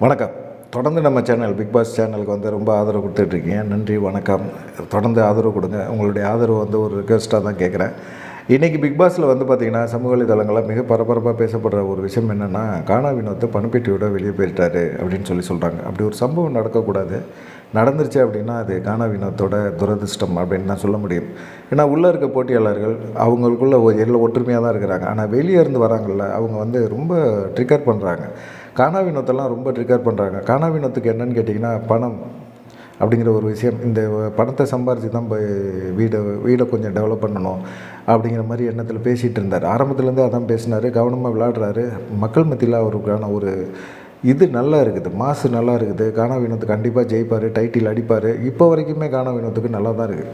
வணக்கம். தொடர்ந்து நம்ம சேனல் பிக் பாஸ் சேனலுக்கு வந்து ரொம்ப ஆதரவு கொடுத்துட்ருக்கீங்க. நன்றி, வணக்கம். தொடர்ந்து ஆதரவு கொடுங்க. உங்களுடைய ஆதரவு வந்து ஒரு ரிக்வெஸ்ட்டாக தான் கேட்குறேன். இன்றைக்கி பிக் பாஸில் வந்து பார்த்திங்கன்னா, சமூக வலைதளங்களில் மிக பரபரப்பாக பேசப்படுற ஒரு விஷயம் என்னென்னா, கானா வினோத் பணப்பெட்டியோட வெளியே போயிட்டாரு அப்படின்னு சொல்கிறாங்க. அப்படி ஒரு சம்பவம் நடக்கக்கூடாது. நடந்துருச்சு அப்படின்னா அது கானா வினோத்தோட துரதிர்ஷ்டம் அப்படின்னு தான் சொல்ல முடியும். ஏன்னா உள்ளே இருக்க போட்டியாளர்கள் அவங்களுக்குள்ள எல்லாம் ஒற்றுமையாக தான் இருக்கிறாங்க. ஆனால் வெளியே இருந்து வராங்கள்ல, அவங்க வந்து ரொம்ப ட்ரிக்கர் பண்ணுறாங்க. கானா வினோத்தெல்லாம் ரொம்ப ட்ரிக்கர் பண்ணுறாங்க. கானா வினோத்துக்கு என்னன்னு கேட்டிங்கன்னா, பணம் அப்படிங்கிற ஒரு விஷயம். இந்த பணத்தை சம்பாரித்து தான் போய் வீடை கொஞ்சம் டெவலப் பண்ணணும் அப்படிங்கிற மாதிரி எண்ணத்தில் பேசிகிட்டு இருந்தார். ஆரம்பத்துலேருந்தே அதான் பேசினார். கவனமாக விளையாடுறாரு. மக்கள் மத்தியில் அவருக்கான ஒரு இது நல்லா இருக்குது, மாசு நல்லா இருக்குது. கானா வினோத் கண்டிப்பாக ஜெயிப்பார், டைட்டில் அடிப்பார். இப்போ வரைக்குமே கானா வினோத்துக்கு நல்லா தான் இருக்குது.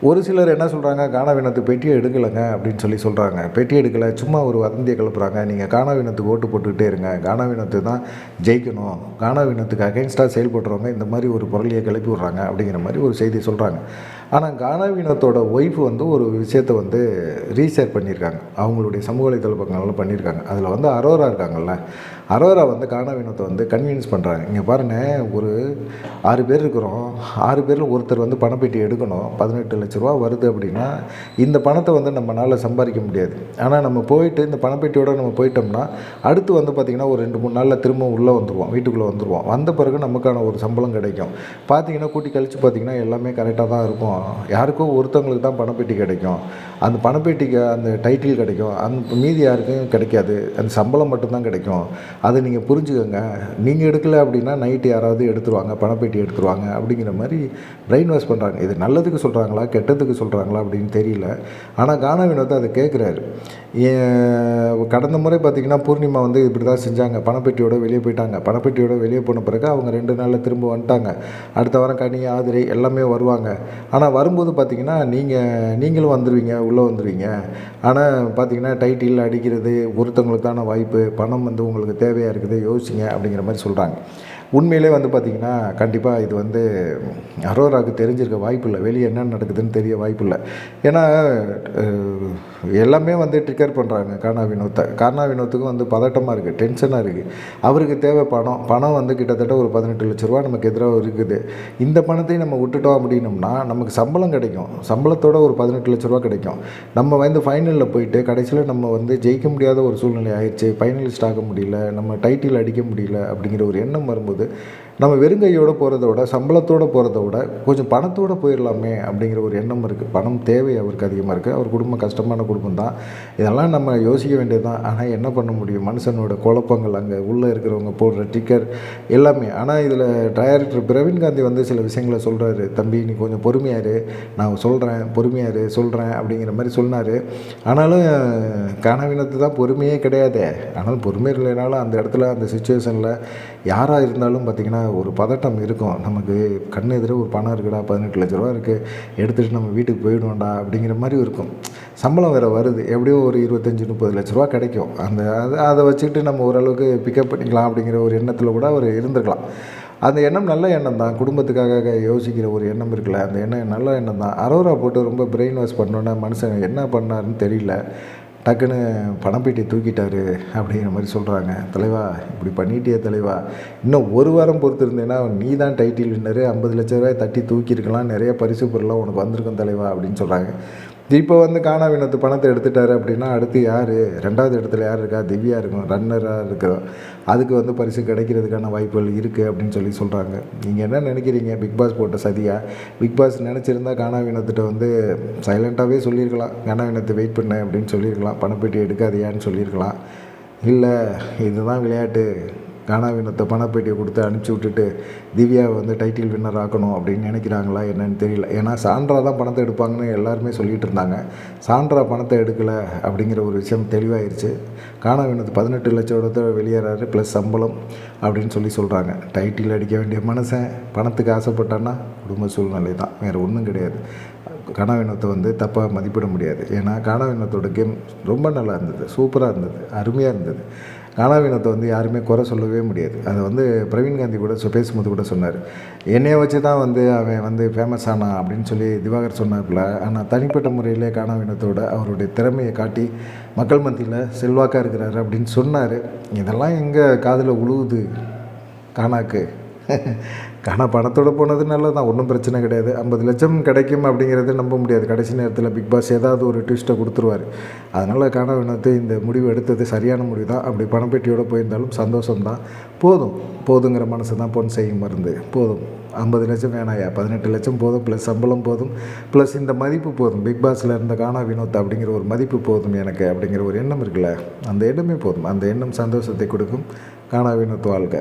ஒரு சிலர் என்ன சொல்கிறாங்க, கானா வினோத்து பெட்டியை எடுக்கலைங்க அப்படின்னு சொல்கிறாங்க. பெட்டி எடுக்கலை, சும்மா ஒரு வதந்தியை கிளப்புறாங்க. நீங்கள் கானா வினோத்துக்கு ஓட்டு போட்டுக்கிட்டே இருங்க, கானா வினோத்து தான் ஜெயிக்கணும், கானா வினோத்துக்கு அகைன்ஸ்டாக செயல்படுறவங்க இந்த மாதிரி ஒரு பொருளியை கிளப்பி விட்றாங்க அப்படிங்கிற மாதிரி ஒரு செய்தி சொல்கிறாங்க. ஆனால் கானா வினோத்தோட ஒய்ஃப் வந்து ஒரு விஷயத்தை வந்து ரீஷேர் பண்ணியிருக்காங்க. அவங்களுடைய சமூக வலைதள பக்கங்கள்லாம் பண்ணியிருக்காங்க. அதில் வந்து அரோரா இருக்காங்கல்ல, அரோரா வந்து கானா வினோத்தை வந்து கன்வின்ஸ் பண்ணுறாங்க. இங்கே பாருங்கள், ஒரு 6 பேர் இருக்கிறோம். 6 பேரில் ஒருத்தர் வந்து பணப்பெட்டி எடுக்கணும். 18 லட்ச ரூபா வருது அப்படின்னா இந்த பணத்தை வந்து நம்மளால் சம்பாதிக்க முடியாது. ஆனால் நம்ம போயிட்டு இந்த பணப்பெட்டியோடு நம்ம போயிட்டோம்னா அடுத்து வந்து பார்த்திங்கன்னா ஒரு 2-3 நாளில் திரும்ப உள்ளே வந்துடுவோம், வீட்டுக்குள்ளே வந்துடுவோம். வந்த பிறகு நமக்கான ஒரு சம்பளம் கிடைக்கும். பார்த்திங்கன்னா கூட்டி கழித்து பார்த்திங்கன்னா எல்லாமே கரெக்டாக தான் இருக்கும். யாருக்கோ ஒருத்தவங்களுக்கு தான் பணப்பெட்டி கிடைக்கும். அந்த பணப்பெட்டிக்கு அந்த டைட்டில் கிடைக்கும். அந்த மீதி யாருக்கும் கிடைக்காது. அந்த சம்பளம் மட்டும்தான் கிடைக்கும். அதை நீங்கள் புரிஞ்சுக்கோங்க. நீங்கள் எடுக்கலை அப்படின்னா நைட்டு யாராவது எடுத்துருவாங்க, பணப்பெட்டி எடுத்துருவாங்க அப்படிங்கிற மாதிரி பிரெயின் வாஷ் பண்ணுறாங்க. இது நல்லதுக்கு சொல்கிறாங்களா கெட்டதுக்கு சொல்கிறாங்களா அப்படின்னு தெரியல. ஆனால் கானா வினோத் அதை கேட்குறாரு. கடந்த முறை பார்த்திங்கன்னா பூர்ணிமா வந்து இப்படி தான் செஞ்சாங்க. பணப்பெட்டியோட வெளியே போயிட்டாங்க. பணப்பெட்டியோட வெளியே போன பிறகு அவங்க 2 நாளில் திரும்ப வந்துட்டாங்க. அடுத்த வாரம் கனி, ஆதிரை எல்லாமே வருவாங்க. ஆனால் வரும்போது பார்த்திங்கன்னா நீங்களும் வந்துடுவீங்க, உள்ளே வந்துடுவீங்க. ஆனால் பார்த்திங்கன்னா டைட்டில் அடிக்கிறது ஒருத்தவங்களுக்கான வாய்ப்பு, பணம் வந்து உங்களுக்கு தேவையாக இருக்குது, யோசிங்க அப்படிங்கிற மாதிரி சொல்கிறாங்க. உண்மையிலே வந்து பார்த்திங்கன்னா கண்டிப்பாக இது வந்து அரோராவுக்கு தெரிஞ்சிருக்க வாய்ப்பு இல்லை. வெளியே என்ன நடக்குதுன்னு தெரிய வாய்ப்பு இல்லை. ஏன்னா எல்லாமே வந்து ட்ரிக்கர் பண்ணுறாங்க கானா வினோத்தை. கானா வினோத்துக்கும் வந்து பதட்டமாக இருக்குது, டென்ஷனாக இருக்குது. அவருக்கு தேவை பணம் வந்து கிட்டத்தட்ட ஒரு 18 லட்ச ரூபா நமக்கு எதிராக இருக்குது. இந்த பணத்தையும் நம்ம விட்டுட்டோம் அப்படின்னோம்னா நமக்கு சம்பளம் கிடைக்கும். சம்பளத்தோட ஒரு 18 லட்ச ரூபா கிடைக்கும். நம்ம வந்து ஃபைனலில் போயிட்டு கடைசியில் நம்ம வந்து ஜெயிக்க முடியாத ஒரு சூழ்நிலை ஆயிடுச்சு. ஃபைனலிஸ்ட் ஆக முடியல, நம்ம டைட்டில் அடிக்க முடியல அப்படிங்கிற ஒரு எண்ணம் வரும்போது நம்ம வெறுங்கையோடு போகிறத விட, சம்பளத்தோடு போகிறத விட கொஞ்சம் பணத்தோடு போயிடலாமே அப்படிங்கிற ஒரு எண்ணம் இருக்குது. பணம் தேவை அவருக்கு அதிகமாக இருக்குது. அவர் குடும்பம் கஷ்டமான குடும்பம் தான். இதெல்லாம் நம்ம யோசிக்க வேண்டியது தான். ஆனால் என்ன பண்ண முடியும், மனுஷனோட குழப்பங்கள், அங்கே உள்ளே இருக்கிறவங்க போடுற டிக்கர் எல்லாமே. ஆனால் இதில் டைரக்டர் பிரவீன் காந்தி வந்து சில விஷயங்களை சொல்கிறாரு. தம்பி நீ கொஞ்சம் பொறுமையாரு, நான் சொல்கிறேன், பொறுமையாரு சொல்கிறேன் அப்படிங்கிற மாதிரி சொன்னார். ஆனாலும் கானா வினோத்து தான் பொறுமையே கிடையாது. ஆனாலும் பொறுமை இல்லைனாலும் அந்த இடத்துல அந்த சுச்சுவேஷனில் யாராக இருந்தாலும் பார்த்திங்கன்னா ஒரு பதட்டம் இருக்கும். நமக்கு கண் எதிர ஒரு பணம் இருக்குடா, 18 லட்ச ரூபா இருக்குது, எடுத்துகிட்டு நம்ம வீட்டுக்கு போயிடுவோம்டா அப்படிங்கிற மாதிரி இருக்கும். சம்பளம் வேறு வருது, எப்படியோ ஒரு 25-30 லட்ச ரூபா கிடைக்கும். அதை வச்சுக்கிட்டு நம்ம ஓரளவுக்கு பிக்கப் பண்ணிக்கலாம் அப்படிங்கிற ஒரு எண்ணத்தில் கூட அவர் இருந்துக்கலாம். அந்த எண்ணம் நல்ல எண்ணம் தான். குடும்பத்துக்காக யோசிக்கிற ஒரு எண்ணம் இருக்குல்ல, அந்த எண்ணம் நல்ல எண்ணம் தான். அரோரா போட்டு ரொம்ப பிரெயின் வாஷ் பண்ணோன்னே மனுஷன் என்ன பண்ணாருன்னு தெரியல, டக்குன்னு பணப்பெட்டி தூக்கிட்டாரு அப்படிங்கிற மாதிரி சொல்கிறாங்க. தலைவா இப்படி பண்ணிட்டியே தலைவா, இன்னும் ஒரு வாரம் பொறுத்திருந்தேன்னா நீ தான் டைட்டில் வின்னரு, 50 லட்ச ரூபாய் தட்டி தூக்கியிருக்கலாம், நிறைய பரிசு பொருளாக உனக்கு வந்திருக்கும் தலைவா அப்படின்னு சொல்கிறாங்க. இப்போ வந்து கானா வினோத் பணத்தை எடுத்துட்டாரு அப்படின்னா அடுத்து யார், 2வது இடத்துல யார் இருக்கா, திவ்யா இருக்கும், ரன்னராக இருக்கும். அதுக்கு வந்து பரிசு கிடைக்கிறதுக்கான வாய்ப்புகள் இருக்குது அப்படின்னு சொல்கிறாங்க. நீங்கள் என்ன நினைக்கிறீங்க, பிக் பாஸ் போட்ட சதியா? பிக் பாஸ் நினச்சிருந்தா கானா வினோத்திட்ட வந்து சைலண்ட்டாகவே சொல்லியிருக்கலாம், கானா வினோத்தை வெயிட் பண்ண அப்படின்னு சொல்லியிருக்கலாம், பணப்பெட்டி எடுக்காதையான்னு சொல்லியிருக்கலாம். இல்லை இதுதான் விளையாட்டு, கானா வினோத்தை பணப்பேட்டியை கொடுத்து அனுப்பிச்சி விட்டுட்டு திவ்யாவை வந்து டைட்டில் வின்னர் ஆக்கணும் அப்படின்னு நினைக்கிறாங்களா என்னன்னு தெரியல. ஏன்னா சாண்ட்ரா தான் பணத்தை எடுப்பாங்கன்னு எல்லாருமே சொல்லிகிட்டு இருந்தாங்க. சாண்ட்ரா பணத்தை எடுக்கலை அப்படிங்கிற ஒரு விஷயம் தெளிவாயிருச்சு. கானா வினோத் 18 லட்சத்தை வெளியேறாரு, ப்ளஸ் சம்பளம் அப்படின்னு சொல்கிறாங்க. டைட்டில் அடிக்க வேண்டிய மனுஷன் பணத்துக்கு ஆசைப்பட்டான்னா குடும்ப சூழ்நிலை தான், வேறு ஒன்றும் கிடையாது. கானா வினோத்தை வந்து தப்பாக மதிப்பிட முடியாது. ஏன்னா கானா வினோத்தோட கேம் ரொம்ப நல்லா இருந்தது, சூப்பராக இருந்தது, அருமையாக இருந்தது. கானா வினோத்தை வந்து யாருமே குறை சொல்லவே முடியாது. அதை வந்து பிரவீன் காந்தி கூட பேசும்போது கூட சொன்னார். என்னையை வச்சு தான் வந்து அவன் வந்து ஃபேமஸ் ஆனான் அப்படின்னு திவாகர் சொன்னாப்புல. ஆனால் தனிப்பட்ட முறையிலே கானா வினோத்தோட அவருடைய திறமையை காட்டி மக்கள் மத்தியில் செல்வாக்காக இருக்கிறாரு அப்படின்னு சொன்னார். இதெல்லாம் எங்கே காதில் உழுவுது? கானாக்கு. கானா பணத்தோடு போனது நல்லது தான், ஒன்றும் பிரச்சனை கிடையாது. 50 லட்சம் கிடைக்கும் அப்படிங்கிறது நம்ப முடியாது. கடைசி நேரத்தில் பிக் பாஸ் ஏதாவது ஒரு ட்விஸ்ட்டை கொடுத்துருவார். அதனால் கானா வினோத்து இந்த முடிவு எடுத்தது சரியான முடிவு தான். அப்படி பணப்பெட்டியோடு போயிருந்தாலும் சந்தோஷம்தான். போதுங்கிற மனசு தான் பொன் செய்யும் மருந்து. போதும், 50 லட்சம் வேணாயா, 18 லட்சம் போதும், ப்ளஸ் சம்பளம் போதும், ப்ளஸ் இந்த மதிப்பு போதும். பிக் பாஸில் இருந்த கானா வினோத் அப்படிங்கிற ஒரு மதிப்பு போதும் எனக்கு அப்படிங்கிற ஒரு எண்ணம் இருக்குல்ல, அந்த எண்ணமே போதும். அந்த எண்ணம் சந்தோஷத்தை கொடுக்கும். கானா வினோத் வாழ்க.